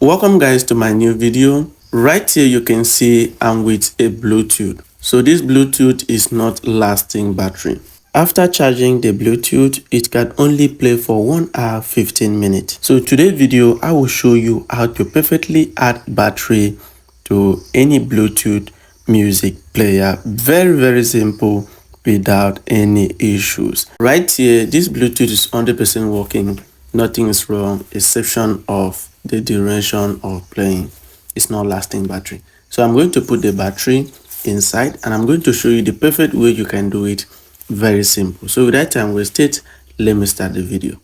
Welcome guys to my new video. Right here you can see I'm with a Bluetooth. So this Bluetooth is not lasting battery. After charging the Bluetooth, it can only play for 1 hour 15 minutes. So today's video I will show you how to perfectly add battery to any Bluetooth music player. Very simple without any issues. Right here this Bluetooth is 100% working. Nothing is wrong exception of the duration of playing. It's not lasting battery. So I'm going to put the battery inside and I'm going to show you the perfect way you can do it. Very simple. So without time wasted, let me start the video.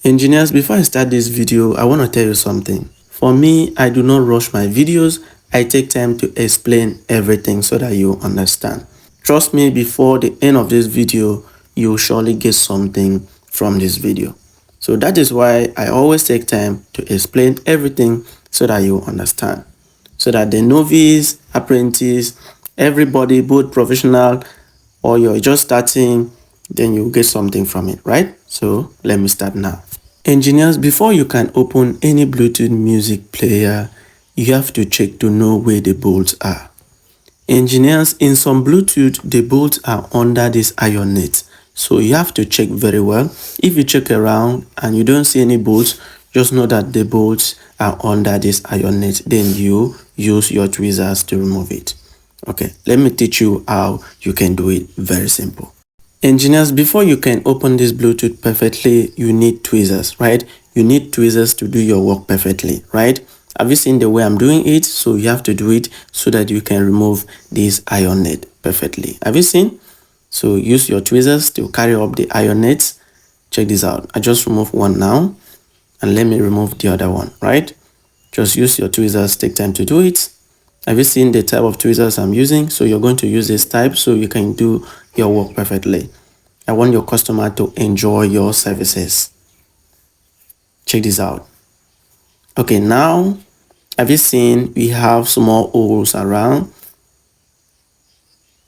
Engineers, before I start this video, I want to tell you something. For me, I do not rush my videos. I take time to explain everything so that you understand. Trust me, before the end of this video, you'll surely get something from this video. So that is why I always take time to explain everything so that you understand. So that the novice, apprentice, everybody, both professional or you're just starting, then you'll get something from it, right? So let me start now. Engineers, before you can open any Bluetooth music player, you have to check to know where the bolts are. Engineers, in some Bluetooth, the bolts are under this iron net. So you have to check very well. If you check around and you don't see any bolts, just know that the bolts are under this iron net. Then you use your tweezers to remove it. Okay, let me teach you how you can do it. Very simple. Engineers, before you can open this Bluetooth perfectly, you need tweezers, right? You need tweezers to do your work perfectly, right? Have you seen the way I'm doing it? So you have to do it so that you can remove this iron net perfectly. Have you seen? So use your tweezers to carry up the iron nets. Check this out. I just removed one now and let me remove the other one, right? Just use your tweezers, take time to do it. Have you seen the type of tweezers I'm using? So you're going to use this type so you can do your work perfectly. I want your customer to enjoy your services. Check this out. Okay, now have you seen we have small holes around?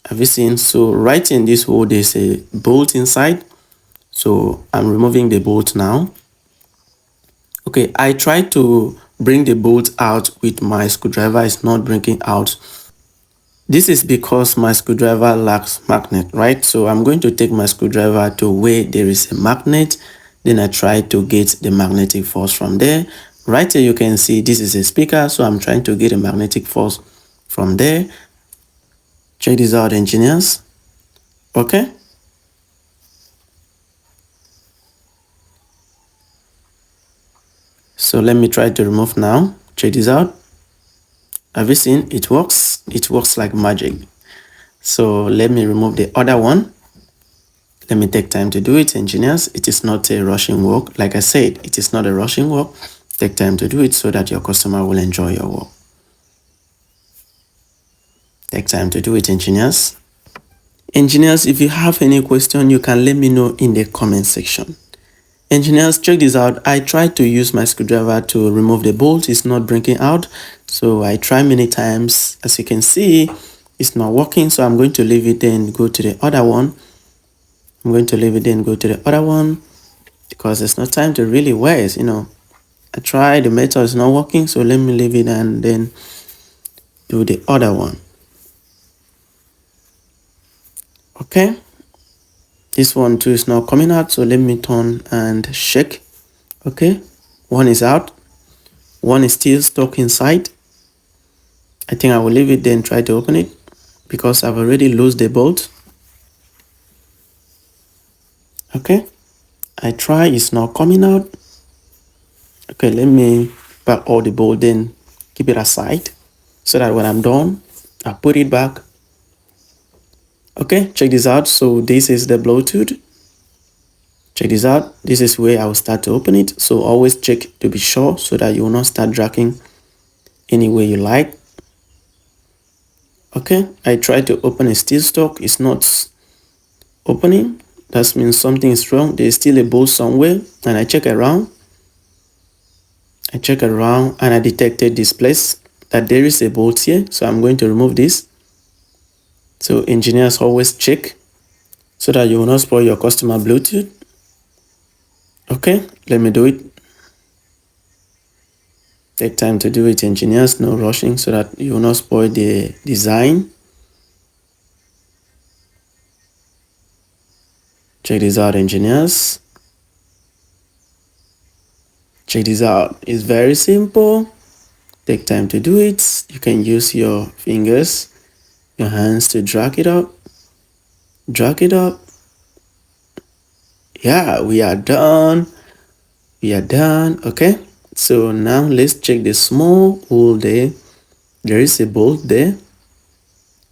Have you seen? So right in this hole there's a bolt inside. So I'm removing the bolt now. Okay, I tried to bring the bolt out with my screwdriver. It's not bringing out. This is because my screwdriver lacks magnet, right? So I'm going to take my screwdriver to where there is a magnet. Then I try to get the magnetic force from there. Right here you can see this is a speaker. So I'm trying to get a magnetic force from there. Check this out, engineers. Okay. So let me try to remove now. Check this out. Have you seen? It works. It works like magic. So let me remove the other one. Let me take time to do it, engineers. It is not a rushing work. Like I said, it is not a rushing work. Take time to do it so that your customer will enjoy your work. Take time to do it, engineers. Engineers, if you have any question, you can let me know in the comment section. Engineers, check this out. I tried to use my screwdriver to remove the bolt. It's not breaking out. So I tried many times. As you can see, it's not working. So I'm going to leave it and go to the other one. I'm going to leave it and go to the other one because it's not time to really waste, I tried, the metal is not working. So let me leave it and then do the other one. Okay. This one too is not coming out, so let me turn and shake. Okay, one is out, one is still stuck inside. I think I will leave it then try to open it because I've already loosed the bolt. Okay, I try, it's not coming out. Okay, let me pack all the bolt then keep it aside so that when I'm done, I put it back. Okay, check this out. So this is the Bluetooth. Check this out. This is where I will start to open it. So always check to be sure so that you will not start dragging any way you like. Okay, I tried to open a steel stock. It's not opening. That means something is wrong. There's still a bolt somewhere. And I check around. And I detected this place that there is a bolt here. So I'm going to remove this. So engineers always check so that you will not spoil your customer Bluetooth. Okay, let me do it. Take time to do it, engineers, no rushing so that you will not spoil the design. Check this out, engineers. Check this out. It's very simple. Take time to do it. You can use your fingers, your hands to drag it up. Drag it up. Yeah, we are done. We are done. Okay. So now let's check the small hole there. There is a bolt there.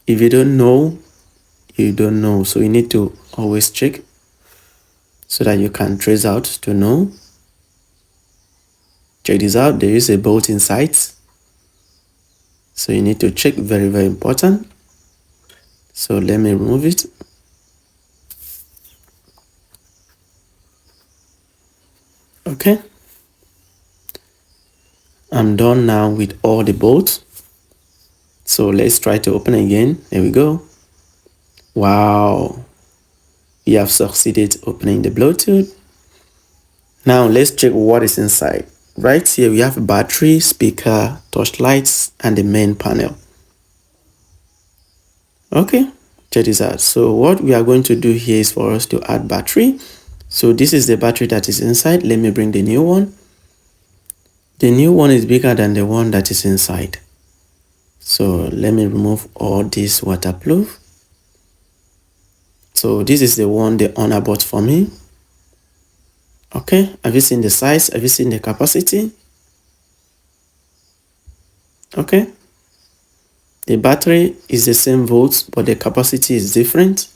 If you don't know, you don't know. So you need to always check so that you can trace out to know. Check this out. There is a bolt inside. So you need to check, very, very important. So let me remove it. Okay. I'm done now with all the bolts. So let's try to open again. There we go. Wow. We have succeeded opening the Bluetooth. Now let's check what is inside. Right here we have battery, speaker, touch lights, and the main panel. Okay, check this out. So what we are going to do here is for us to add battery. So this is the battery that is inside. Let me bring the new one. The new one is bigger than the one that is inside. So let me remove all this waterproof. So this is the one the owner bought for me. Okay, have you seen the size? Have you seen the capacity? Okay. The battery is the same volts, but the capacity is different.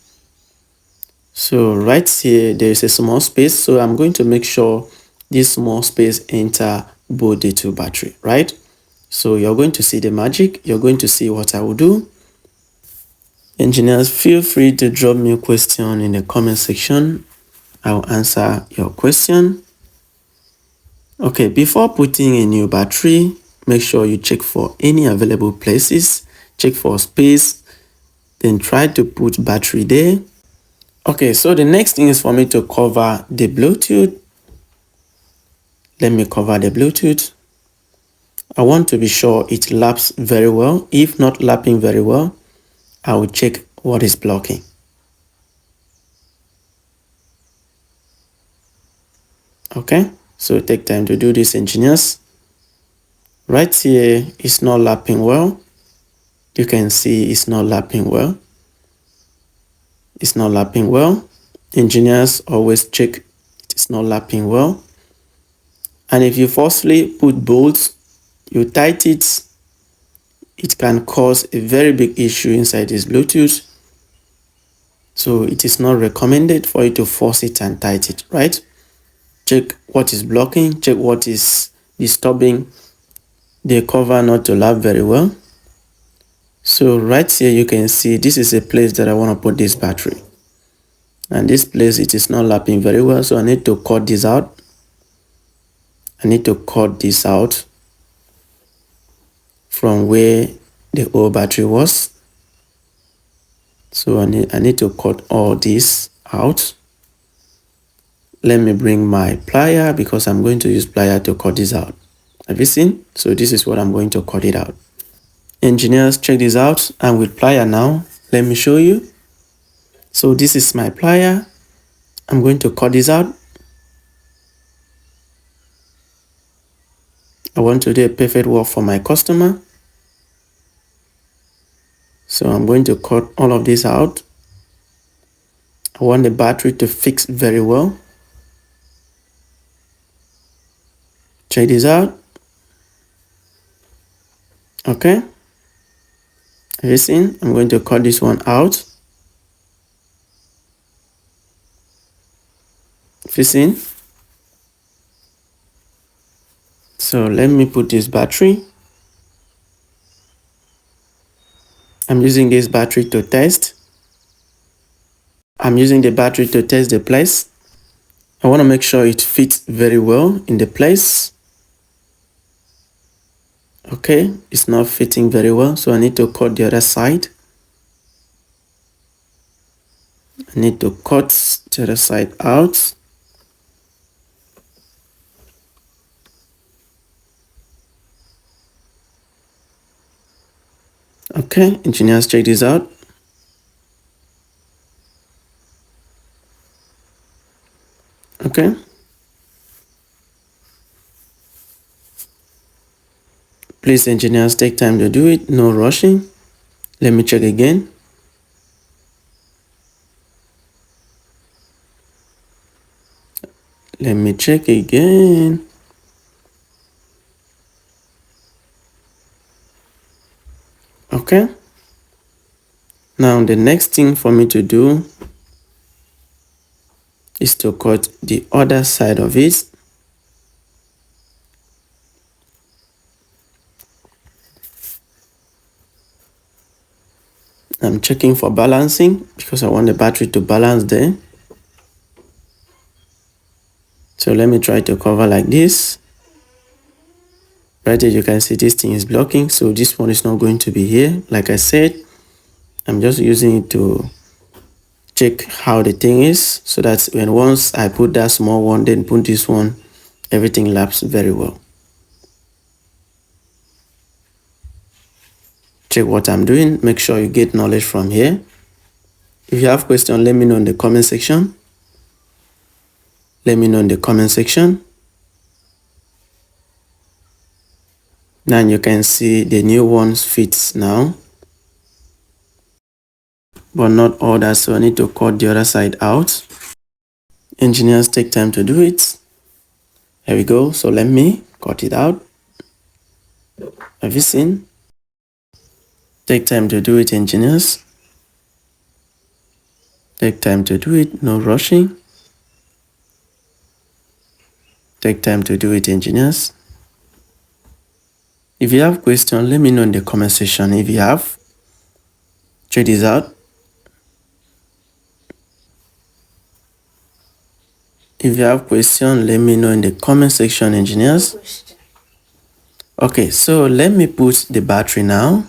So right here, there is a small space. So I'm going to make sure this small space enter both the two battery, right? So you're going to see the magic. You're going to see what I will do. Engineers, feel free to drop me a question in the comment section. I will answer your question. Okay, before putting a new battery, make sure you check for any available places, check for space, then try to put battery there. Okay, so the next thing is for me to cover the Bluetooth. Let me cover the Bluetooth. I want to be sure it laps very well. If not lapping very well, I will check what is blocking. Okay, so take time to do this, engineers. Right here, it's not lapping well. You can see it's not lapping well. It's not lapping well. Engineers always check it is not lapping well. And if you forcefully put bolts, you tighten it, it can cause a very big issue inside this Bluetooth. So it is not recommended for you to force it and tighten it, right? Check what is blocking, check what is disturbing the cover not to lap very well. So right here you can see this is a place that I want to put this battery. And this place, it is not lapping very well, so I need to cut this out. I need to cut this out from where the old battery was. So I need to cut all this out. Let me bring my plier because I'm going to use plier to cut this out. Have you seen? So this is what I'm going to cut it out. Engineers, check this out. I'm with plier now. Let me show you. So this is my plier. I'm going to cut this out. I want to do a perfect work for my customer. So I'm going to cut all of this out. I want the battery to fix very well. Check this out. Okay. Have you seen? I'm going to cut this one out. Have you seen? So let me put this battery. I'm using this battery to test. I'm using the battery to test the place. I want to make sure it fits very well in the place. Okay, it's not fitting very well, so I need to cut the other side. I need to cut the other side out. Okay, engineers, check this out. Okay. Please, engineers, take time to do it. No rushing. Let me check again. Let me check again. Okay. Now, the next thing for me to do is to cut the other side of it. I'm checking for balancing because I want the battery to balance there. So let me try to cover like this. Right here, you can see this thing is blocking. So this one is not going to be here. Like I said, I'm just using it to check how the thing is so that when once I put that small one, then put this one, everything laps very well. Check what I'm doing. Make sure you get knowledge from here. If you have questions, let me know in the comment section. Let me know in the comment section. Now you can see the new ones fits now, but not all that, so I need to cut the other side out. Engineers, take time to do it. Here we go. So let me cut it out. Have you seen? Take time to do it, engineers. Take time to do it, no rushing. Take time to do it, engineers. If you have questions, let me know in the comment section. If you have, check this out. If you have questions, let me know in the comment section, engineers. Okay, so let me put the battery now.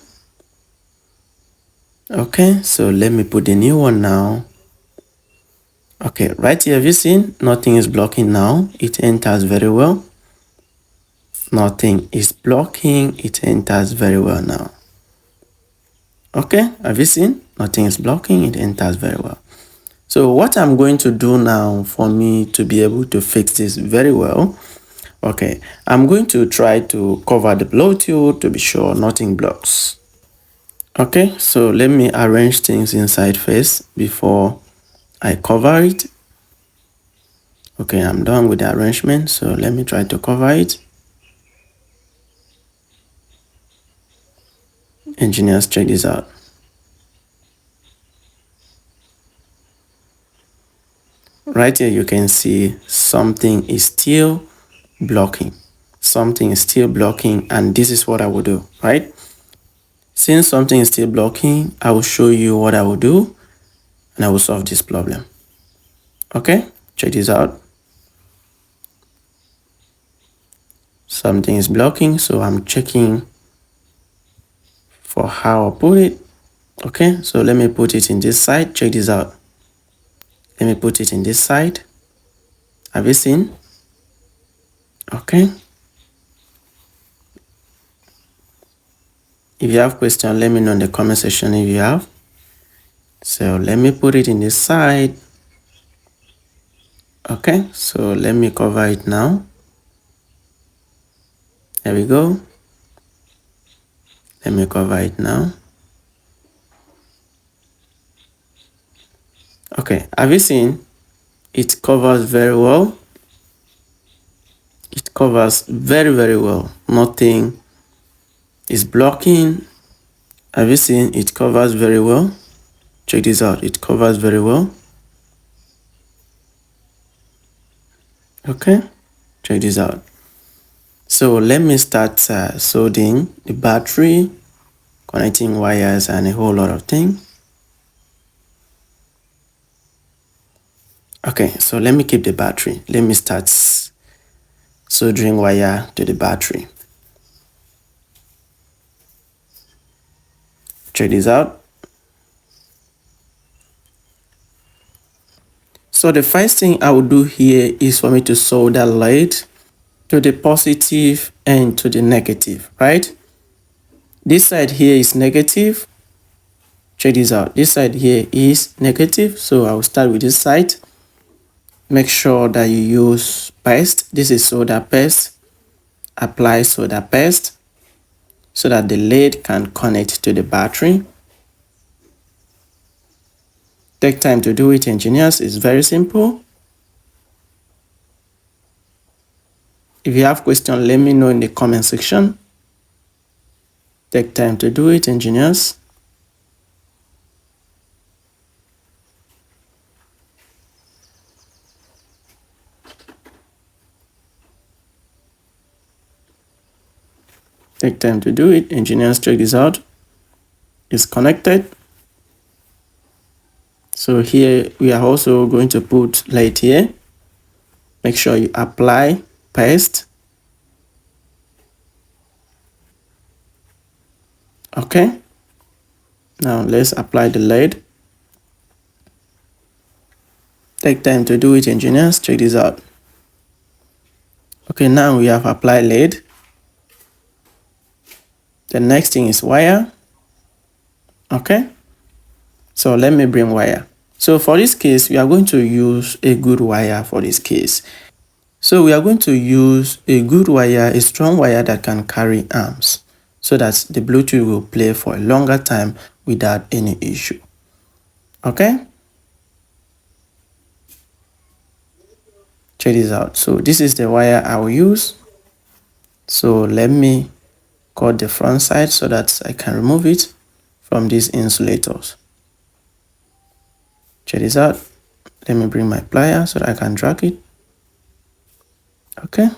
Okay, so let me put the new one now. Okay, right here, have you seen? Nothing is blocking now. It enters very well. Nothing is blocking. It enters very well now. Okay, have you seen? Nothing is blocking. It enters very well. So what I'm going to do now for me to be able to fix this very well, okay, I'm going to try to cover the Bluetooth to be sure nothing blocks. Okay, so let me arrange things inside first before I cover it. Okay, I'm done with the arrangement, so let me try to cover it. Engineers, check this out. Right here, you can see something is still blocking. Something is still blocking, and this is what I will do, right? Since something is still blocking, I will show you what I will do, and I will solve this problem. Okay, check this out. Something is blocking, so I'm checking for how I put it. Okay, so let me put it in this side. Check this out. Let me put it in this side. Have you seen? Okay. If you have questions, let me know in the comment section if you have. So let me put it in this side. Okay, so let me cover it now. There we go. Let me cover it now. Okay, have you seen? It covers very well. It covers very, very well. Nothing is blocking. Have you seen? It covers very well. Check this out. It covers very well. Okay, check this out. So let me start soldering the battery, connecting wires, and a whole lot of things. Okay, so let me keep the battery. Let me start soldering wire to the battery. Check this out. So the first thing I will do here is for me to solder lead to the positive and to the negative, right? This side here is negative. Check this out. This side here is negative. So I'll start with this side. Make sure that you use paste. This is soda paste. Apply soda paste so that the lead can connect to the battery. Take time to do it, engineers. It's very simple. If you have questions, let me know in the comment section. Take time to do it, engineers. Take time to do it, engineers. Check this out. It's connected. So here we are also going to put light here. Make sure you apply paste. Okay. Now let's apply the lead. Take time to do it, engineers. Check this out. Okay, now we have applied lead. The next thing is wire. Okay. So let me bring wire. So for this case, we are going to use a good wire for this case. So we are going to use a good wire, a strong wire that can carry amps, so that the Bluetooth will play for a longer time without any issue. Okay? Check this out. So this is the wire I will use. So let me cut the front side so that I can remove it from these insulators. Check this out. Let me bring my plier so that I can drag it. Okay.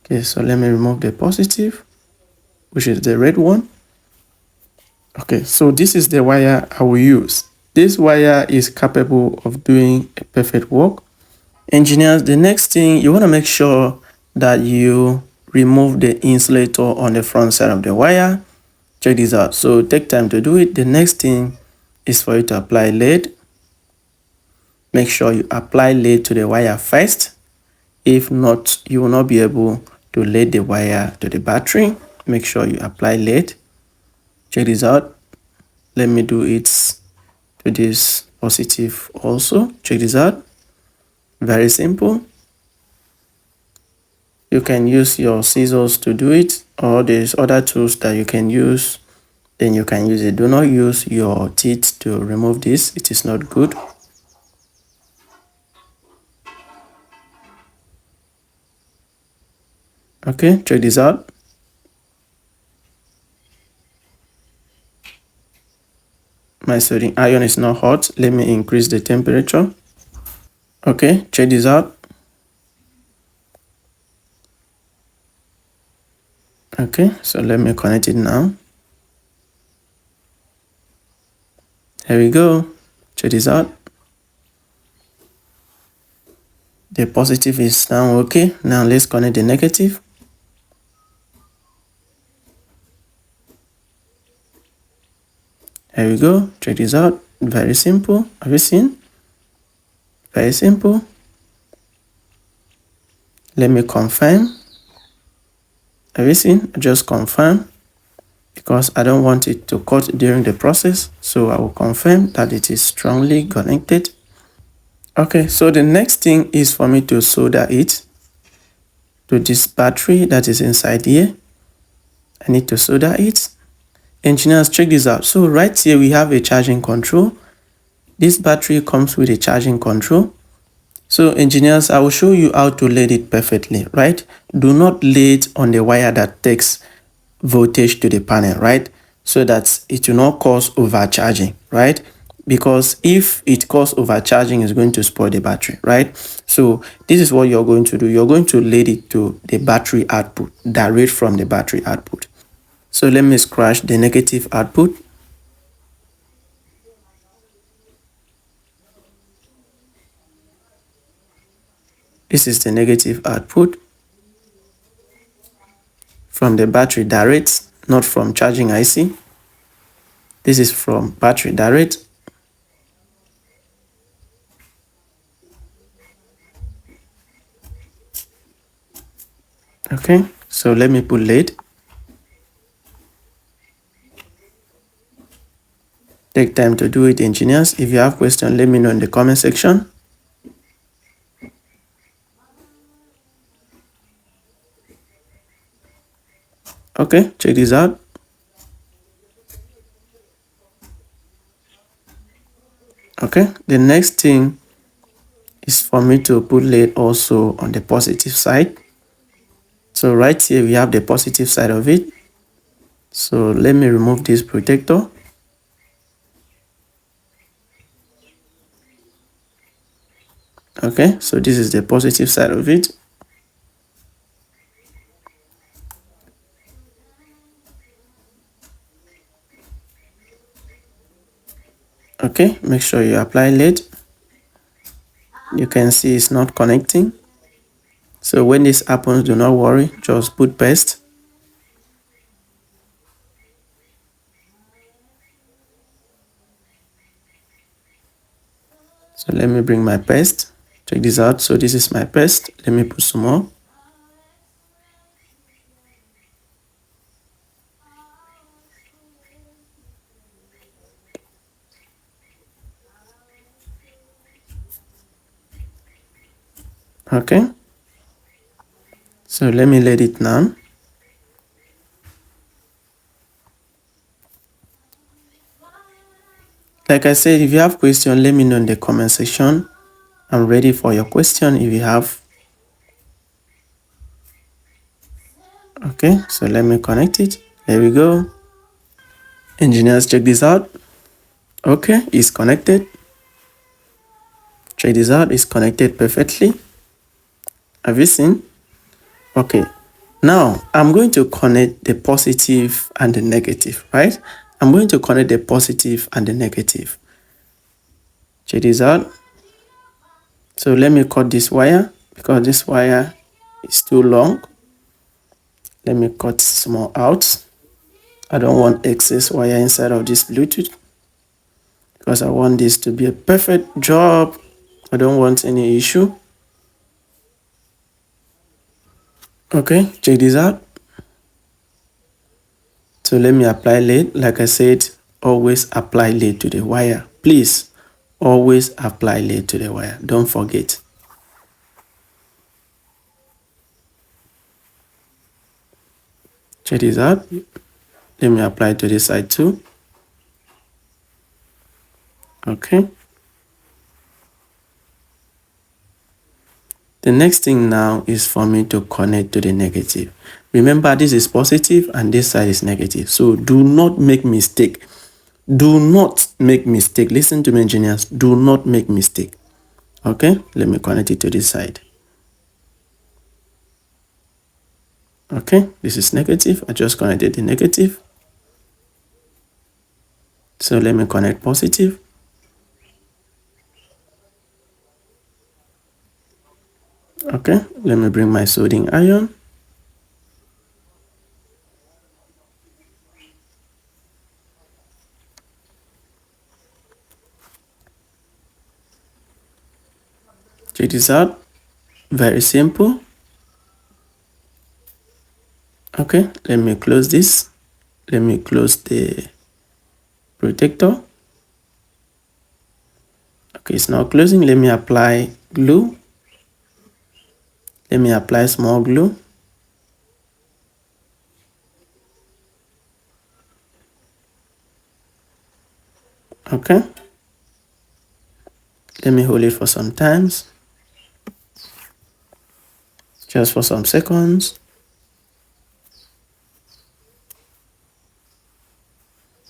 Okay, so let me remove the positive, which is the red one. Okay, so this is the wire I will use. This wire is capable of doing a perfect work. Engineers, the next thing, you want to make sure that you remove the insulator on the front side of the wire. Check this out. So take time to do it. The next thing is for you to apply lead. Make sure you apply lead to the wire first. If not, you will not be able to lead the wire to the battery. Make sure you apply lead. Check this out. Let me do it to this positive also. Check this out. Very simple. You can use your scissors to do it, or there's other tools that you can use. Then you can use it. Do not use your teeth to remove this. It is not good. Okay, check this out. My soldering iron is not hot. Let me increase the temperature. Okay, check this out. Okay, so let me connect it now. Here we go. Check this out. The positive is now okay. Now let's connect the negative. Here we go. Check this out. Very simple. Have you seen? Very simple. Let me confirm. Have you seen? Just confirm, because I don't want it to cut during the process. So I will confirm that it is strongly connected. Okay, so the next thing is for me to solder it to this battery that is inside here. I need to solder it. Engineers, check this out. So right here we have a charging control. This battery comes with a charging control. So engineers, I will show you how to lead it perfectly, right? Do not lead on the wire that takes voltage to the panel, right? So that it will not cause overcharging, right? Because if it causes overcharging, it's going to spoil the battery, right? So this is what you're going to do. You're going to lead it to the battery output, direct from the battery output. So let me scratch the negative output. This is the negative output from the battery direct, not from charging IC. This is from battery direct. Okay, so let me put lead. Take time to do it, engineers. If you have questions, let me know in the comment section. Okay, check this out. Okay, the next thing is for me to put lead also on the positive side. So right here we have the positive side of it. So let me remove this protector. Okay, so this is the positive side of it. Okay, make sure you apply lead. You can see it's not connecting. So when this happens, do not worry, just put paste. So let me bring my paste. Check this out. So this is my paste. Let me put some more. Okay. So let me let it now. Like I said, if you have question, let me know in the comment section. I'm ready for your question if you have. Okay, so let me connect it. There we go. Engineers, check this out. Okay, it's connected. Check this out, it's connected perfectly. Have you seen? Okay, now I'm going to connect the positive and the negative, right? I'm going to connect the positive and the negative. Check this out. So let me cut this wire because this wire is too long. Let me cut small out. I don't want excess wire inside of this Bluetooth because I want this to be a perfect job. I don't want any issue. Okay, check this out. So let me apply lead. Like I said, always apply lead to the wire. Please, always apply lead to the wire. Don't forget. Check this out. Let me apply to this side too. Okay. The next thing now is for me to connect to the negative. Remember, this is positive and this side is negative. So do not make mistake. Do not make mistake. Listen to me, engineers. Do not make mistake. Okay, let me connect it to this side. Okay, this is negative. I just connected the negative. So let me connect positive. Okay, let me bring my soldering iron. Check this out. Very simple. Okay, let me close this. Let me close the protector. Okay, it's now closing. Let me apply glue. Let me apply small glue. Okay. Let me hold it for some times. Just for some seconds.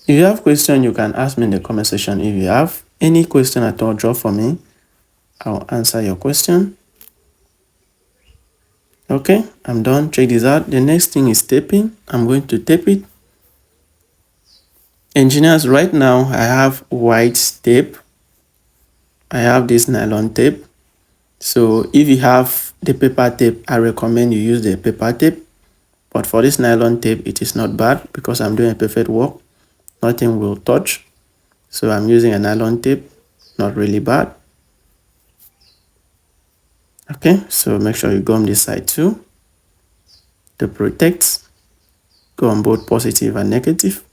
If you have question, you can ask me in the comment section. If you have any question at all, drop for me. I'll answer your question. Okay, I'm done. Check this out. The next thing is taping. I'm going to tape it. Engineers, right now I have white tape. I have this nylon tape. So if you have the paper tape, I recommend you use the paper tape. But for this nylon tape, it is not bad because I'm doing a perfect work. Nothing will touch. So I'm using a nylon tape. Not really bad. Okay, so make sure you gum this side too to protect. Go on both positive and negative.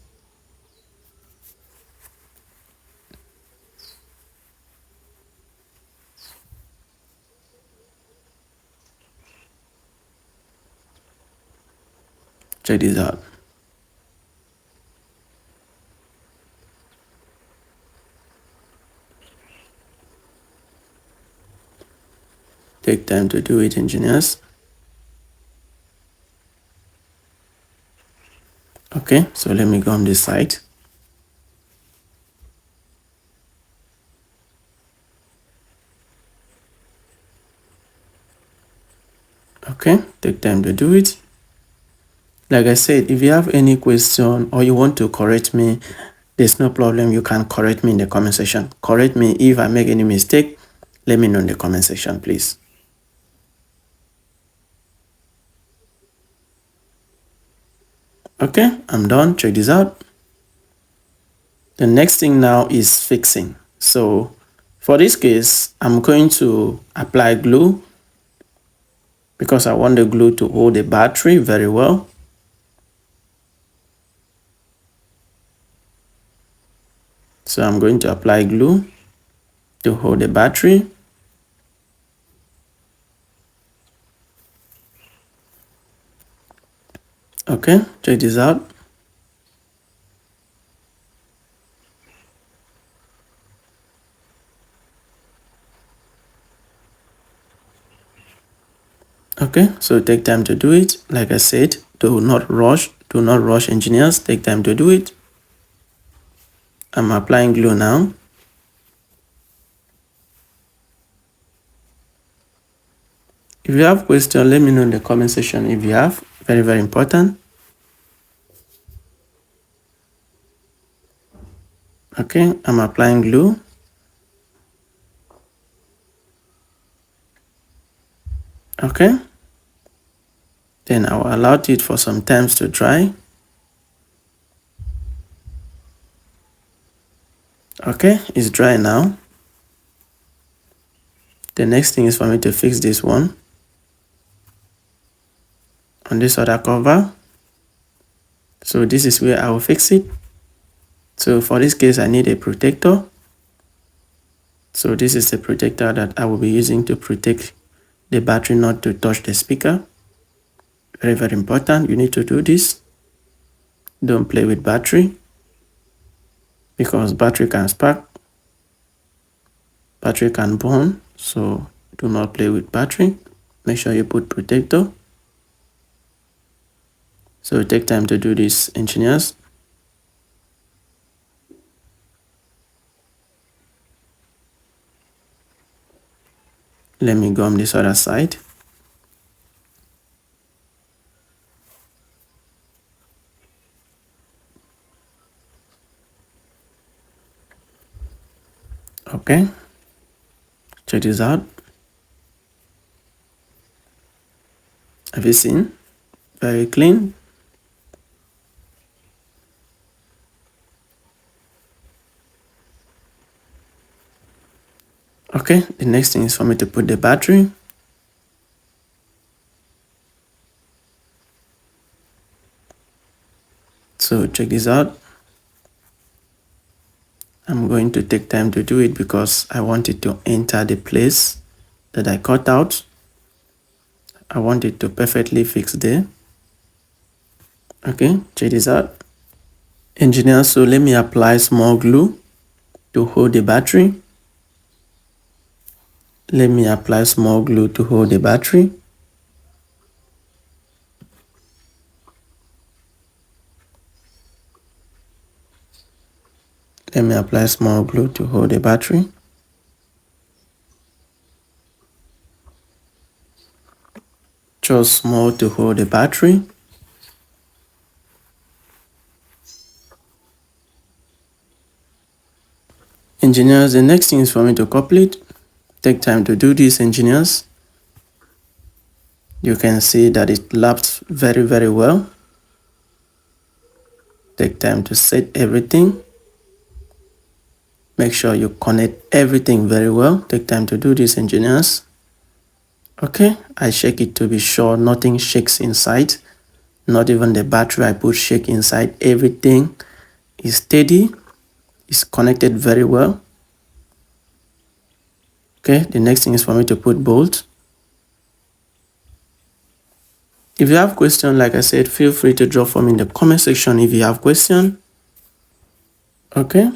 Check this out. Take time to do it, engineers. Okay, so let me go on this side. Okay, take time to do it. Like I said, if you have any question or you want to correct me, there's no problem. You can correct me in the comment section. Correct me if I make any mistake. Let me know in the comment section, please. Okay, I'm done. Check this out. The next thing now is fixing. So for this case, I'm going to apply glue because I want the glue to hold the battery very well. So I'm going to apply glue to hold the battery. Okay, check this out. Okay, so take time to do it. Like I said, do not rush. Do not rush, engineers. Take time to do it. I'm applying glue now. If you have questions, let me know in the comment section if you have. Very, very important. Okay, I'm applying glue. Okay. Then I will allow it for some time to dry. Okay, it's dry now. The next thing is for me to fix this one on this other cover. So this is where I will fix it. So for this case, I need a protector. So this is the protector that I will be using to protect the battery not to touch the speaker. Very, very important. You need to do this. Don't play with battery because battery can spark, battery can burn. So do not play with battery. Make sure you put protector. So take time to do this, engineers. Let me go on this other side. Okay, check this out. Have you seen? Very clean. Okay, the next thing is for me to put the battery. So check this out. I'm going to take time to do it because I want it to enter the place that I cut out. I want it to perfectly fix there. Okay, check this out. Engineer, so let me apply small glue to hold the battery. Let me apply small glue to hold the battery. Let me apply small glue to hold the battery. Just small to hold the battery. Engineers, the next thing is for me to couple it. Take time to do this, engineers. You can see that it laps very, very well. Take time to set everything. Make sure you connect everything very well. Take time to do this, engineers. Okay, I shake it to be sure nothing shakes inside. Not even the battery I put shake inside. Everything is steady. It's connected very well. Okay, the next thing is for me to put bolt. If you have question, like I said, feel free to drop for me in the comment section if you have question. Okay.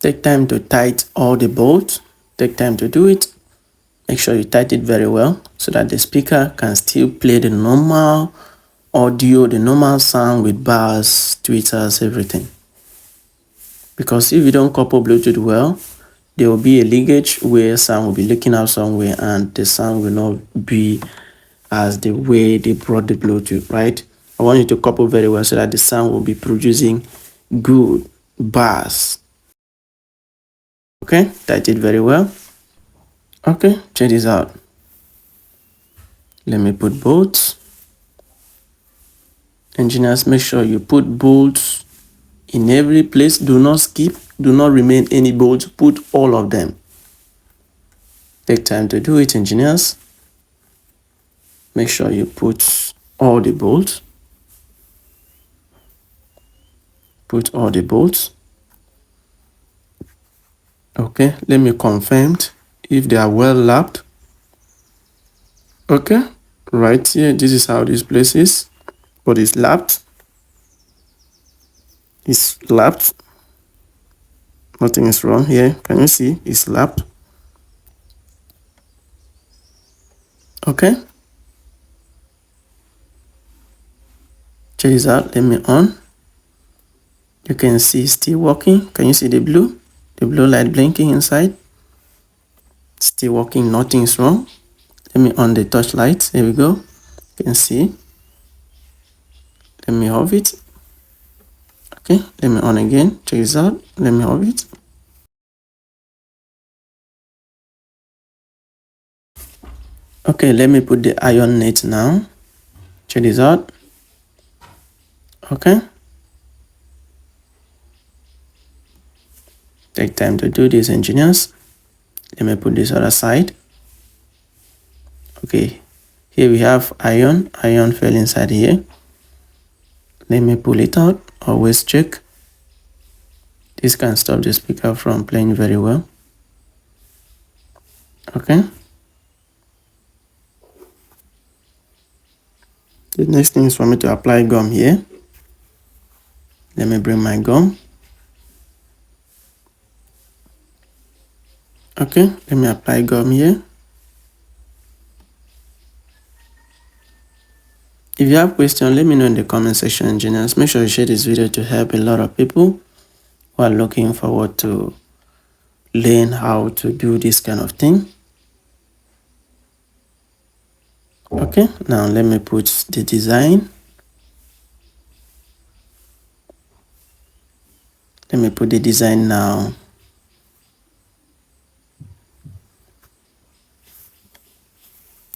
Take time to tighten all the bolts. Take time to do it. Make sure you tighten it very well so that the speaker can still play the normal audio, the normal sound with bass, tweeters, everything. Because if you don't couple Bluetooth well, there will be a leakage where sound will be leaking out somewhere and the sound will not be as the way they brought the Bluetooth, right? I want you to couple very well so that the sound will be producing good bass. Okay, tighten it very well. Okay, check this out. Let me put bolts. Engineers, make sure you put bolts in every place. Do not skip. Do not remain any bolts. Put all of them. Take time to do it, engineers. Make sure you put all the bolts. Put all the bolts. Okay, let me confirm if they are well lapped. Okay, right here, this is how this place is. But it's lapped. It's lapped. Nothing is wrong here. Can you see? It's lapped. Okay. Check this out. Let me on. You can see it's still working. Can you see the blue? The blue light blinking inside. Still working. Nothing is wrong. Let me on the touch light. There we go. You can see. Let me off it. Okay. Let me on again. Check this out. Let me off it. Okay. Let me put the iron net now. Check this out. Okay. Take time to do this, engineers. Let me put this other side. Okay, here we have iron. Iron fell inside here. Let me pull it out. Always check. This can stop the speaker from playing very well. Okay. The next thing is for me to apply gum here. Let me bring my gum. Okay, let me apply gum here. If you have questions, let me know in the comment section, engineers. Make sure you share this video to help a lot of people who are looking forward to learn how to do this kind of thing. Okay, now let me put the design. Let me put the design now.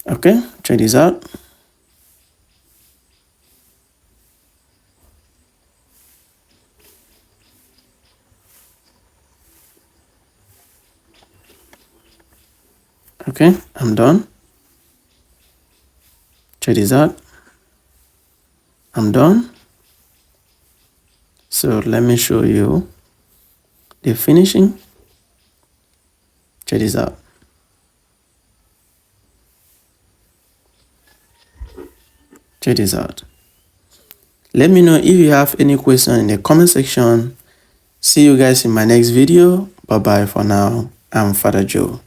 Okay, check this out. Okay, I'm done. Check this out. I'm done. So let me show you the finishing. Check this out. Check this out. Let me know if you have any question in the comment section. See you guys in my next video. Bye bye for now. I'm Father Joe.